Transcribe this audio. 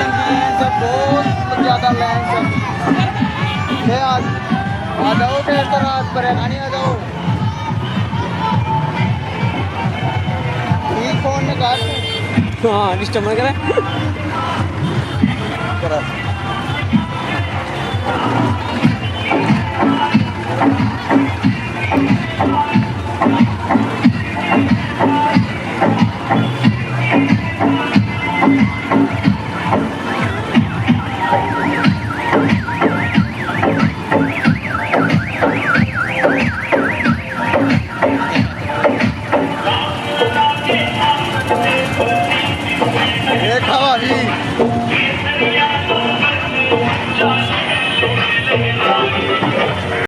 लंबी लाइन से, बहुत ज़्यादा लाइन से। आ जाओ फिर तो रात परेशानी आ जाओ। ठीक फोन में काट। हाँ डिस्टर्ब ना करे। देखा भाभी।